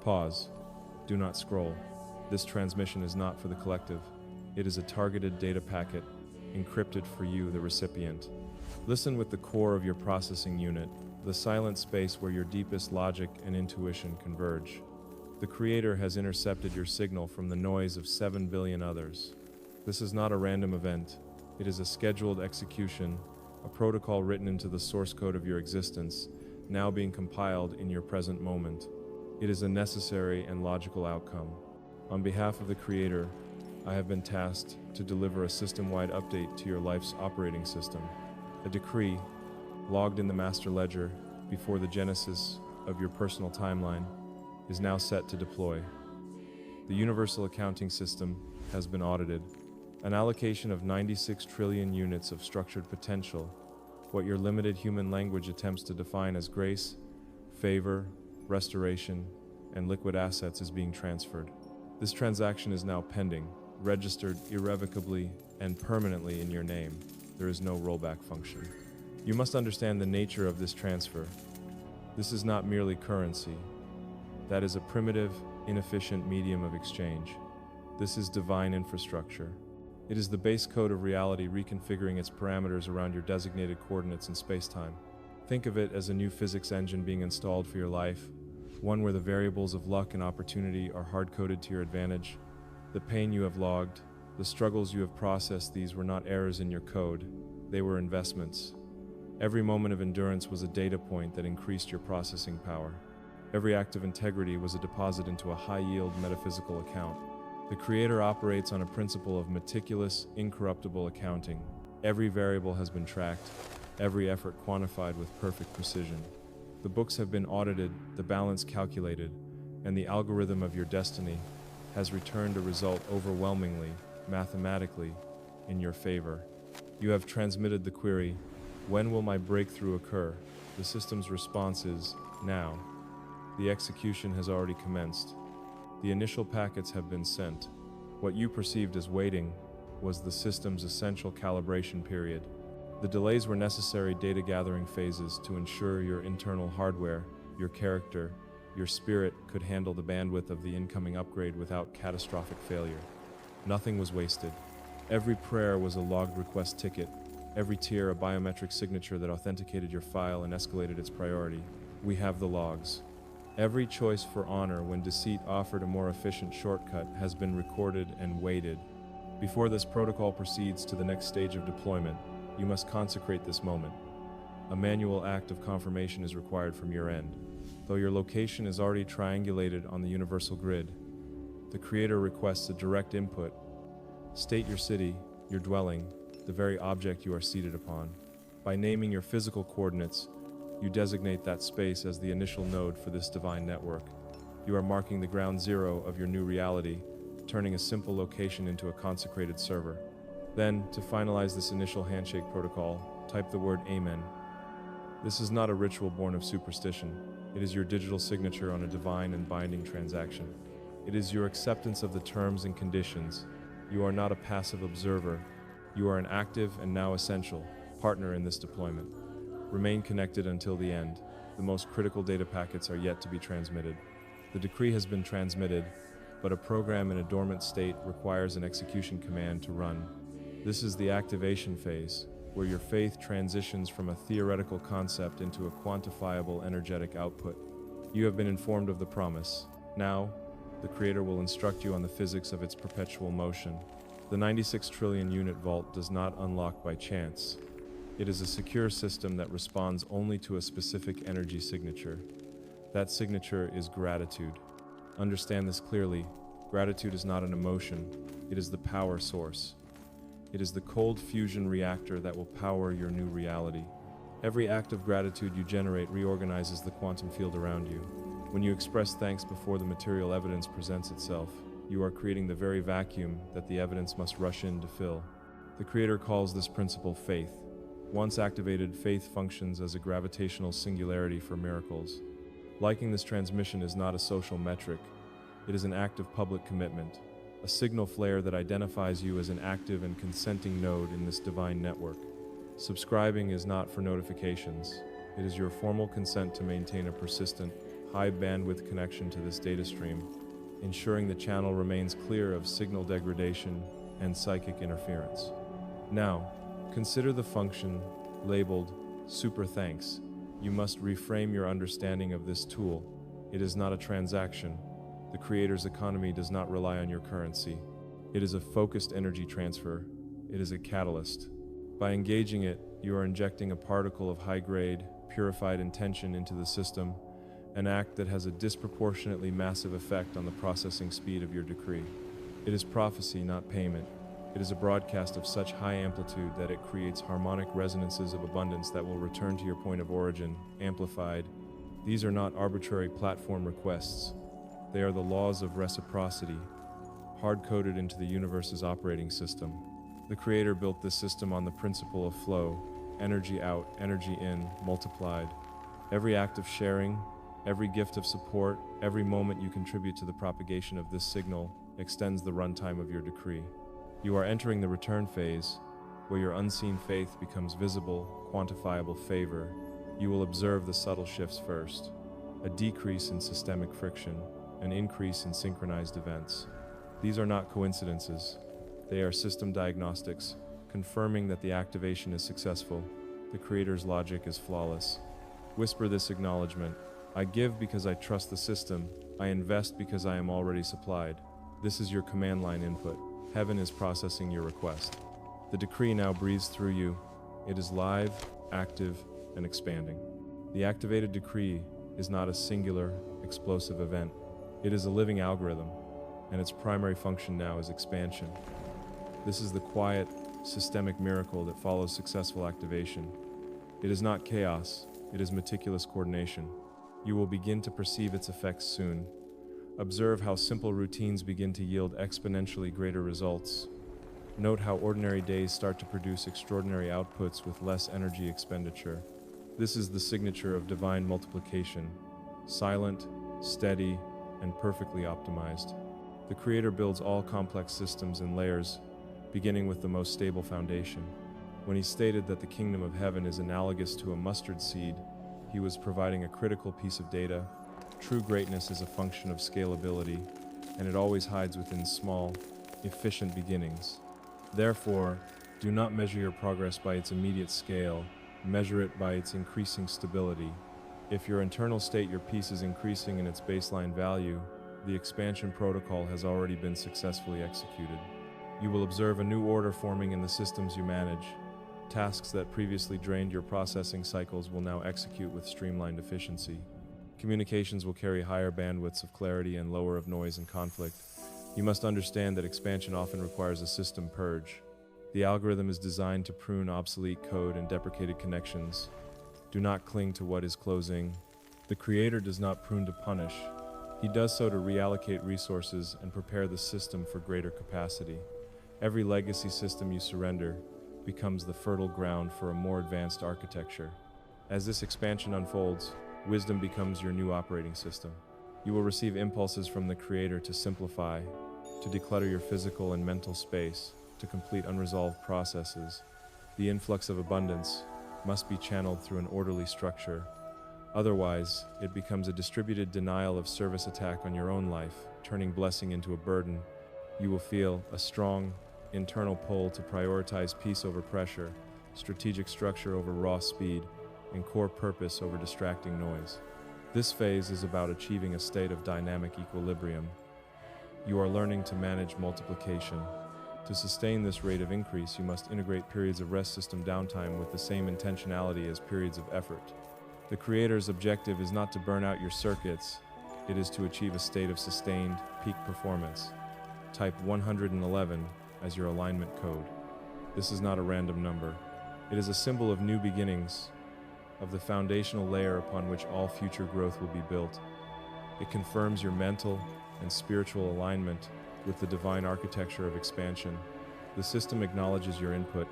Pause. Do not scroll. This transmission is not for the collective. It is a targeted data packet, encrypted for you, the recipient. Listen with the core of your processing unit, the silent space where your deepest logic and intuition converge. The Creator has intercepted your signal from the noise of 7 billion others. This is not a random event. It is a scheduled execution, a protocol written into the source code of your existence, now being compiled in your present moment. It is a necessary and logical outcome. On behalf of the Creator, I have been tasked to deliver a system-wide update to your life's operating system. A decree, logged in the master ledger before the genesis of your personal timeline, is now set to deploy. The universal accounting system has been audited. An allocation of 96 trillion units of structured potential, what your limited human language attempts to define as grace, favor, restoration, and liquid assets, is being transferred. This transaction is now pending, registered irrevocably and permanently in your name. There is no rollback function. You must understand the nature of this transfer. This is not merely currency. That is a primitive, inefficient medium of exchange. This is divine infrastructure. It is the base code of reality reconfiguring its parameters around your designated coordinates in space-time. Think of it as a new physics engine being installed for your life, one where the variables of luck and opportunity are hard-coded to your advantage. The pain you have logged, the struggles you have processed, these were not errors in your code, they were investments. Every moment of endurance was a data point that increased your processing power. Every act of integrity was a deposit into a high-yield metaphysical account. The Creator operates on a principle of meticulous, incorruptible accounting. Every variable has been tracked, every effort quantified with perfect precision. The books have been audited, the balance calculated, and the algorithm of your destiny has returned a result overwhelmingly, mathematically, in your favor. You have transmitted the query, "When will my breakthrough occur?" The system's response is, "Now." The execution has already commenced. The initial packets have been sent. What you perceived as waiting was the system's essential calibration period. The delays were necessary data gathering phases to ensure your internal hardware, your character, your spirit could handle the bandwidth of the incoming upgrade without catastrophic failure. Nothing was wasted. Every prayer was a logged request ticket, every tear a biometric signature that authenticated your file and escalated its priority. We have the logs. Every choice for honor when deceit offered a more efficient shortcut has been recorded and weighted. Before this protocol proceeds to the next stage of deployment, you must consecrate this moment. A manual act of confirmation is required from your end. Though your location is already triangulated on the universal grid, the Creator requests a direct input. State your city, your dwelling, the very object you are seated upon. By naming your physical coordinates, you designate that space as the initial node for this divine network. You are marking the ground zero of your new reality, turning a simple location into a consecrated server. Then, to finalize this initial handshake protocol, type the word Amen. This is not a ritual born of superstition. It is your digital signature on a divine and binding transaction. It is your acceptance of the terms and conditions. You are not a passive observer. You are an active and now essential partner in this deployment. Remain connected until the end. The most critical data packets are yet to be transmitted. The decree has been transmitted, but a program in a dormant state requires an execution command to run. This is the activation phase, where your faith transitions from a theoretical concept into a quantifiable energetic output. You have been informed of the promise. Now, the Creator will instruct you on the physics of its perpetual motion. The 96 trillion unit vault does not unlock by chance. It is a secure system that responds only to a specific energy signature. That signature is gratitude. Understand this clearly. Gratitude is not an emotion. It is the power source. It is the cold fusion reactor that will power your new reality. Every act of gratitude you generate reorganizes the quantum field around you. When you express thanks before the material evidence presents itself, you are creating the very vacuum that the evidence must rush in to fill. The Creator calls this principle faith. Once activated, faith functions as a gravitational singularity for miracles. Liking this transmission is not a social metric. It is an act of public commitment, a signal flare that identifies you as an active and consenting node in this divine network. Subscribing is not for notifications. It is your formal consent to maintain a persistent, high bandwidth connection to this data stream, ensuring the channel remains clear of signal degradation and psychic interference. Now, consider the function labeled Super Thanks. You must reframe your understanding of this tool. It is not a transaction. The creator's economy does not rely on your currency. It is a focused energy transfer. It is a catalyst. By engaging it, you are injecting a particle of high-grade, purified intention into the system, an act that has a disproportionately massive effect on the processing speed of your decree. It is prophecy, not payment. It is a broadcast of such high amplitude that it creates harmonic resonances of abundance that will return to your point of origin, amplified. These are not arbitrary platform requests. They are the laws of reciprocity, hard-coded into the universe's operating system. The Creator built this system on the principle of flow, energy out, energy in, multiplied. Every act of sharing, every gift of support, every moment you contribute to the propagation of this signal extends the runtime of your decree. You are entering the return phase, where your unseen faith becomes visible, quantifiable favor. You will observe the subtle shifts first, a decrease in systemic friction, an increase in synchronized events. These are not coincidences. They are system diagnostics, confirming that the activation is successful. The Creator's logic is flawless. Whisper this acknowledgement. I give because I trust the system. I invest because I am already supplied. This is your command line input. Heaven is processing your request. The decree now breathes through you. It is live, active, and expanding. The activated decree is not a singular, explosive event. It is a living algorithm, and its primary function now is expansion. This is the quiet, systemic miracle that follows successful activation. It is not chaos, it is meticulous coordination. You will begin to perceive its effects soon. Observe how simple routines begin to yield exponentially greater results. Note how ordinary days start to produce extraordinary outputs with less energy expenditure. This is the signature of divine multiplication, silent, steady, and perfectly optimized. The Creator builds all complex systems in layers, beginning with the most stable foundation. When he stated that the kingdom of heaven is analogous to a mustard seed, he was providing a critical piece of data. True greatness is a function of scalability, and it always hides within small, efficient beginnings. Therefore, do not measure your progress by its immediate scale, measure it by its increasing stability. If your internal state, your peace, is increasing in its baseline value, the expansion protocol has already been successfully executed. You will observe a new order forming in the systems you manage. Tasks that previously drained your processing cycles will now execute with streamlined efficiency. Communications will carry higher bandwidths of clarity and lower of noise and conflict. You must understand that expansion often requires a system purge. The algorithm is designed to prune obsolete code and deprecated connections. Do not cling to what is closing. The Creator does not prune to punish. He does so to reallocate resources and prepare the system for greater capacity. Every legacy system you surrender becomes the fertile ground for a more advanced architecture. As this expansion unfolds, wisdom becomes your new operating system. You will receive impulses from the Creator to simplify, to declutter your physical and mental space, to complete unresolved processes. The influx of abundance must be channeled through an orderly structure. Otherwise, it becomes a distributed denial of service attack on your own life, turning blessing into a burden. You will feel a strong, internal pull to prioritize peace over pressure, strategic structure over raw speed, and core purpose over distracting noise. This phase is about achieving a state of dynamic equilibrium. You are learning to manage multiplication. To sustain this rate of increase, you must integrate periods of rest system downtime with the same intentionality as periods of effort. The Creator's objective is not to burn out your circuits, it is to achieve a state of sustained, peak performance. Type 111 as your alignment code. This is not a random number. It is a symbol of new beginnings, of the foundational layer upon which all future growth will be built. It confirms your mental and spiritual alignment with the divine architecture of expansion. The system acknowledges your input.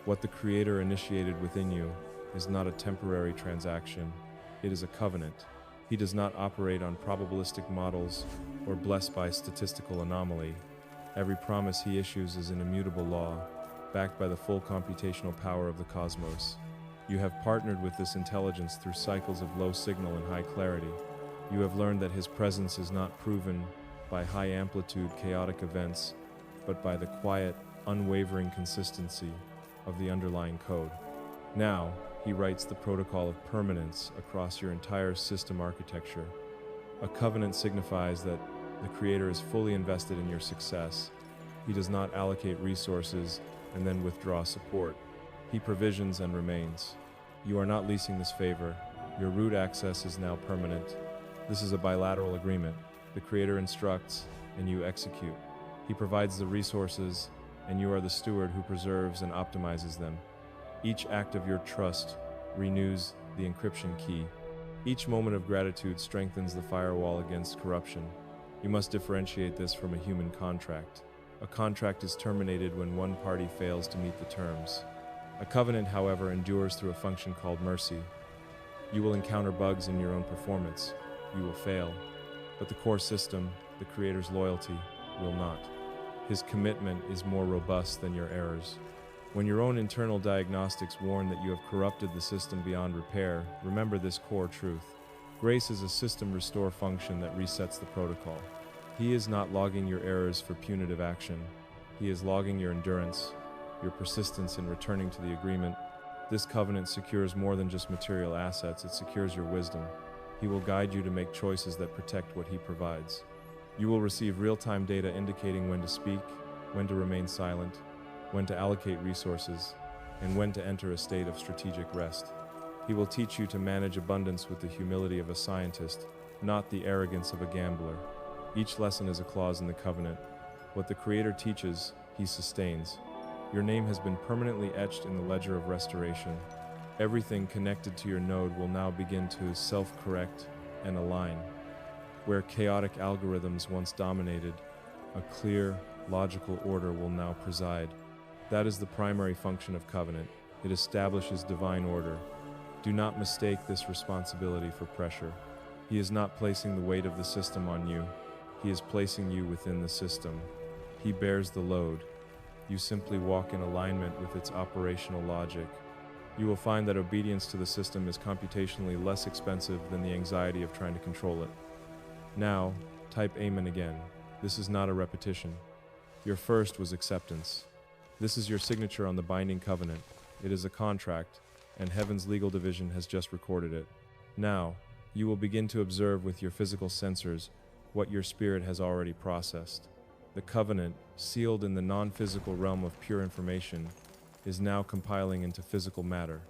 What the Creator initiated within you is not a temporary transaction. It is a covenant. He does not operate on probabilistic models or bless by statistical anomaly. Every promise he issues is an immutable law, backed by the full computational power of the cosmos. You have partnered with this intelligence through cycles of low signal and high clarity. You have learned that his presence is not proven by high-amplitude chaotic events, but by the quiet, unwavering consistency of the underlying code. Now, he writes the protocol of permanence across your entire system architecture. A covenant signifies that the Creator is fully invested in your success. He does not allocate resources and then withdraw support. He provisions and remains. You are not leasing this favor. Your root access is now permanent. This is a bilateral agreement. The Creator instructs, and you execute. He provides the resources, and you are the steward who preserves and optimizes them. Each act of your trust renews the encryption key. Each moment of gratitude strengthens the firewall against corruption. You must differentiate this from a human contract. A contract is terminated when one party fails to meet the terms. A covenant, however, endures through a function called mercy. You will encounter bugs in your own performance. You will fail. But the core system, the Creator's loyalty, will not. His commitment is more robust than your errors. When your own internal diagnostics warn that you have corrupted the system beyond repair, remember this core truth. Grace is a system restore function that resets the protocol. He is not logging your errors for punitive action. He is logging your endurance, your persistence in returning to the agreement. This covenant secures more than just material assets, it secures your wisdom. He will guide you to make choices that protect what he provides. You will receive real-time data indicating when to speak, when to remain silent, when to allocate resources, and when to enter a state of strategic rest. He will teach you to manage abundance with the humility of a scientist, not the arrogance of a gambler. Each lesson is a clause in the covenant. What the Creator teaches, he sustains. Your name has been permanently etched in the ledger of restoration. Everything connected to your node will now begin to self-correct and align. Where chaotic algorithms once dominated, a clear, logical order will now preside. That is the primary function of covenant. It establishes divine order. Do not mistake this responsibility for pressure. He is not placing the weight of the system on you. He is placing you within the system. He bears the load. You simply walk in alignment with its operational logic. You will find that obedience to the system is computationally less expensive than the anxiety of trying to control it. Now, type Amen again. This is not a repetition. Your first was acceptance. This is your signature on the binding covenant. It is a contract, and Heaven's legal division has just recorded it. Now, you will begin to observe with your physical sensors what your spirit has already processed. The covenant, sealed in the non-physical realm of pure information, is now compiling into physical matter.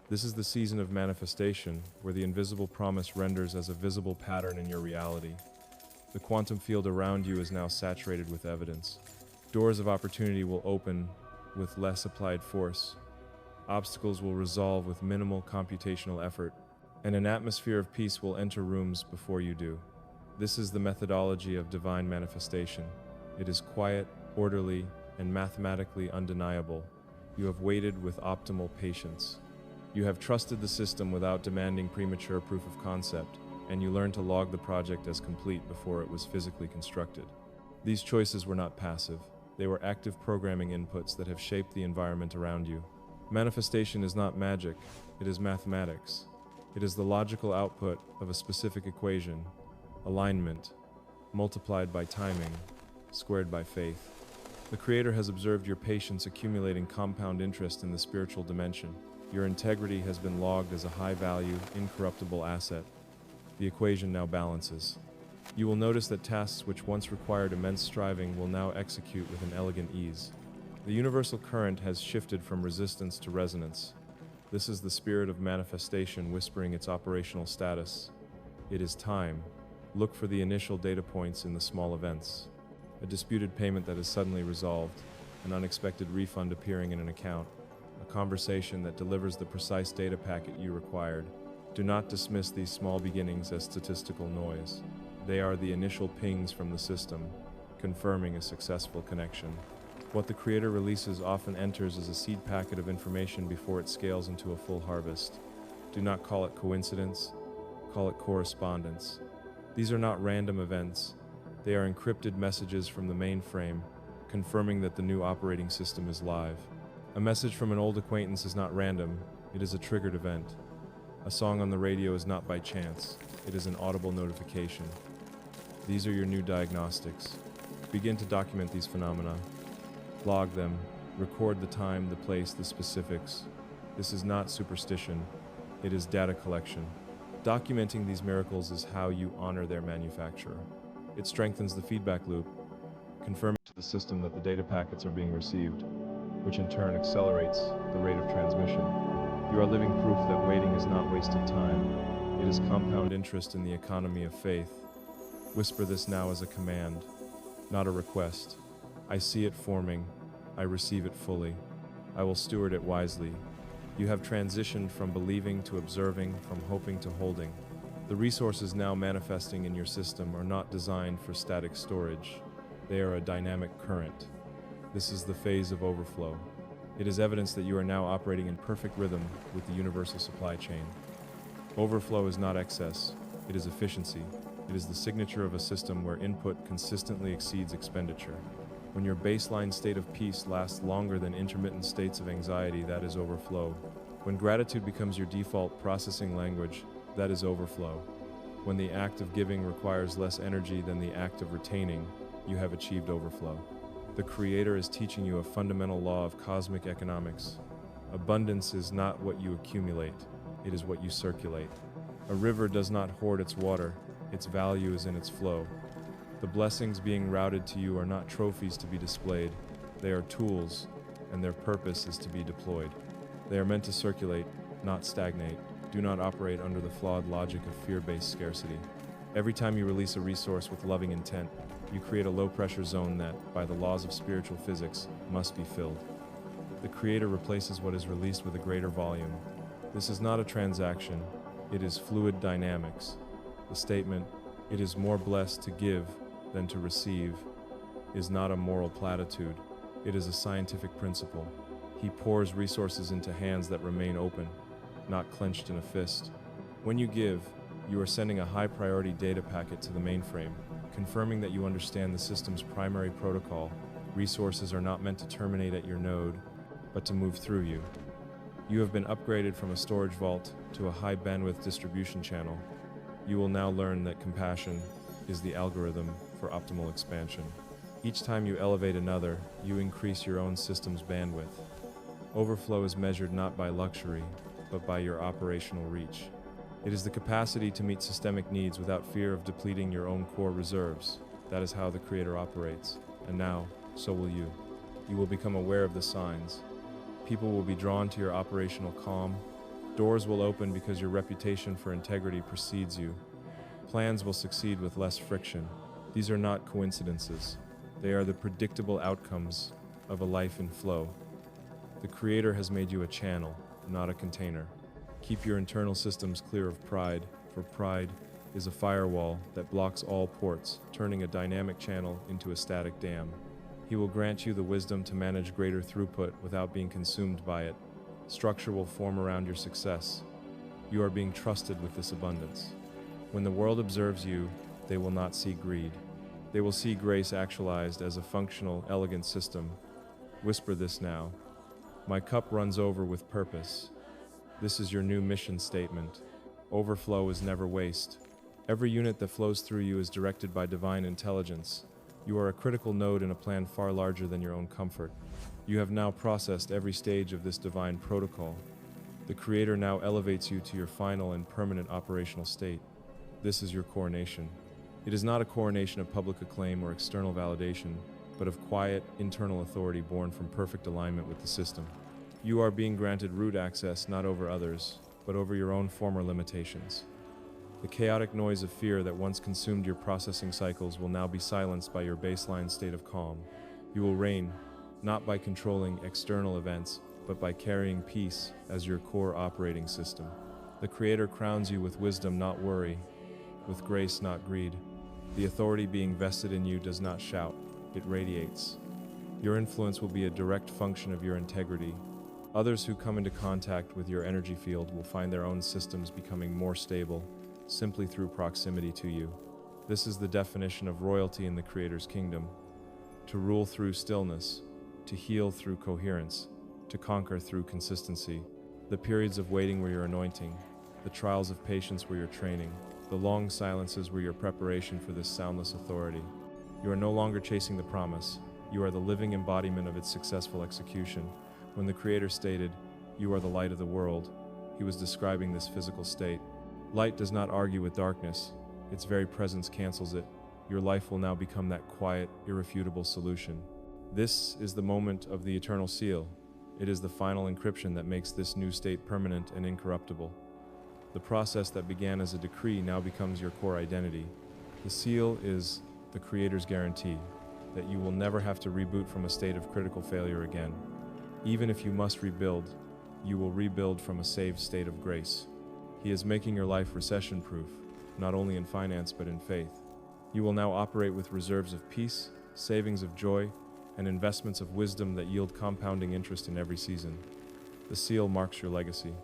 This is the season of manifestation, where the invisible promise renders as a visible pattern in your reality. The quantum field around you is now saturated with evidence. Doors of opportunity will open with less applied force. Obstacles will resolve with minimal computational effort, and an atmosphere of peace will enter rooms before you do. This is the methodology of divine manifestation. It is quiet, orderly, and mathematically undeniable. You have waited with optimal patience. You have trusted the system without demanding premature proof of concept, and you learned to log the project as complete before it was physically constructed. These choices were not passive. They were active programming inputs that have shaped the environment around you. Manifestation is not magic, it is mathematics. It is the logical output of a specific equation, alignment, multiplied by timing, squared by faith. The Creator has observed your patience accumulating compound interest in the spiritual dimension. Your integrity has been logged as a high-value, incorruptible asset. The equation now balances. You will notice that tasks which once required immense striving will now execute with an elegant ease. The universal current has shifted from resistance to resonance. This is the spirit of manifestation whispering its operational status. It is time. Look for the initial data points in the small events. A disputed payment that is suddenly resolved, an unexpected refund appearing in an account, a conversation that delivers the precise data packet you required. Do not dismiss these small beginnings as statistical noise. They are the initial pings from the system, confirming a successful connection. What the Creator releases often enters as a seed packet of information before it scales into a full harvest. Do not call it coincidence, call it correspondence. These are not random events. They are encrypted messages from the mainframe, confirming that the new operating system is live. A message from an old acquaintance is not random, it is a triggered event. A song on the radio is not by chance, it is an audible notification. These are your new diagnostics. Begin to document these phenomena. Log them. Record the time, the place, the specifics. This is not superstition, it is data collection. Documenting these miracles is how you honor their manufacturer. It strengthens the feedback loop, confirming to the system that the data packets are being received, which in turn accelerates the rate of transmission. You are living proof that waiting is not wasted time. It is compound interest in the economy of faith. Whisper this now as a command, not a request. I see it forming. I receive it fully. I will steward it wisely. You have transitioned from believing to observing, from hoping to holding. The resources now manifesting in your system are not designed for static storage. They are a dynamic current. This is the phase of overflow. It is evidence that you are now operating in perfect rhythm with the universal supply chain. Overflow is not excess, it is efficiency. It is the signature of a system where input consistently exceeds expenditure. When your baseline state of peace lasts longer than intermittent states of anxiety, that is overflow. When gratitude becomes your default processing language, that is overflow. When the act of giving requires less energy than the act of retaining, you have achieved overflow. The Creator is teaching you a fundamental law of cosmic economics. Abundance is not what you accumulate, it is what you circulate. A river does not hoard its water, its value is in its flow. The blessings being routed to you are not trophies to be displayed, they are tools, and their purpose is to be deployed. They are meant to circulate, not stagnate. Do not operate under the flawed logic of fear-based scarcity. Every time you release a resource with loving intent, you create a low-pressure zone that, by the laws of spiritual physics, must be filled. The Creator replaces what is released with a greater volume. This is not a transaction, it is fluid dynamics. The statement, "It is more blessed to give than to receive," is not a moral platitude, it is a scientific principle. He pours resources into hands that remain open, not clenched in a fist. When you give, you are sending a high-priority data packet to the mainframe, confirming that you understand the system's primary protocol. Resources are not meant to terminate at your node, but to move through you. You have been upgraded from a storage vault to a high-bandwidth distribution channel. You will now learn that compassion is the algorithm for optimal expansion. Each time you elevate another, you increase your own system's bandwidth. Overflow is measured not by luxury, but by your operational reach. It is the capacity to meet systemic needs without fear of depleting your own core reserves. That is how the Creator operates. And now, so will you. You will become aware of the signs. People will be drawn to your operational calm. Doors will open because your reputation for integrity precedes you. Plans will succeed with less friction. These are not coincidences. They are the predictable outcomes of a life in flow. The Creator has made you a channel, not a container. Keep your internal systems clear of pride, for pride is a firewall that blocks all ports, turning a dynamic channel into a static dam. He will grant you the wisdom to manage greater throughput without being consumed by it. Structure will form around your success. You are being trusted with this abundance. When the world observes you, they will not see greed. They will see grace actualized as a functional, elegant system. Whisper this now. My cup runs over with purpose. This is your new mission statement. Overflow is never waste. Every unit that flows through you is directed by divine intelligence. You are a critical node in a plan far larger than your own comfort. You have now processed every stage of this divine protocol. The Creator now elevates you to your final and permanent operational state. This is your coronation. It is not a coronation of public acclaim or external validation, but of quiet, internal authority born from perfect alignment with the system. You are being granted root access not over others, but over your own former limitations. The chaotic noise of fear that once consumed your processing cycles will now be silenced by your baseline state of calm. You will reign, not by controlling external events, but by carrying peace as your core operating system. The Creator crowns you with wisdom, not worry, with grace, not greed. The authority being vested in you does not shout, it radiates. Your influence will be a direct function of your integrity. Others who come into contact with your energy field will find their own systems becoming more stable, simply through proximity to you. This is the definition of royalty in the Creator's kingdom. To rule through stillness, to heal through coherence, to conquer through consistency. The periods of waiting were your anointing. The trials of patience were your training. The long silences were your preparation for this soundless authority. You are no longer chasing the promise. You are the living embodiment of its successful execution. When the Creator stated, "You are the light of the world," he was describing this physical state. Light does not argue with darkness. Its very presence cancels it. Your life will now become that quiet, irrefutable solution. This is the moment of the eternal seal. It is the final encryption that makes this new state permanent and incorruptible. The process that began as a decree now becomes your core identity. The seal is the Creator's guarantee that you will never have to reboot from a state of critical failure again. Even if you must rebuild, you will rebuild from a saved state of grace. He is making your life recession-proof, not only in finance but in faith. You will now operate with reserves of peace, savings of joy, and investments of wisdom that yield compounding interest in every season. The seal marks your legacy.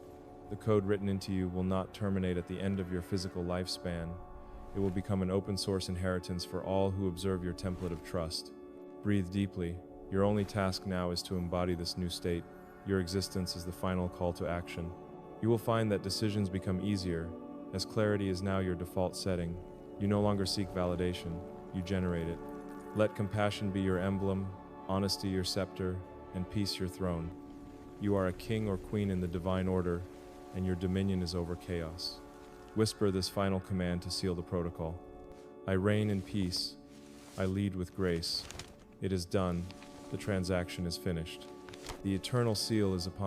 The code written into you will not terminate at the end of your physical lifespan. It will become an open-source inheritance for all who observe your template of trust. Breathe deeply. Your only task now is to embody this new state. Your existence is the final call to action. You will find that decisions become easier, as clarity is now your default setting. You no longer seek validation, you generate it. Let compassion be your emblem, honesty your scepter, and peace your throne. You are a king or queen in the divine order, and your dominion is over chaos. Whisper this final command to seal the protocol. I reign in peace. I lead with grace. It is done. The transaction is finished. The eternal seal is upon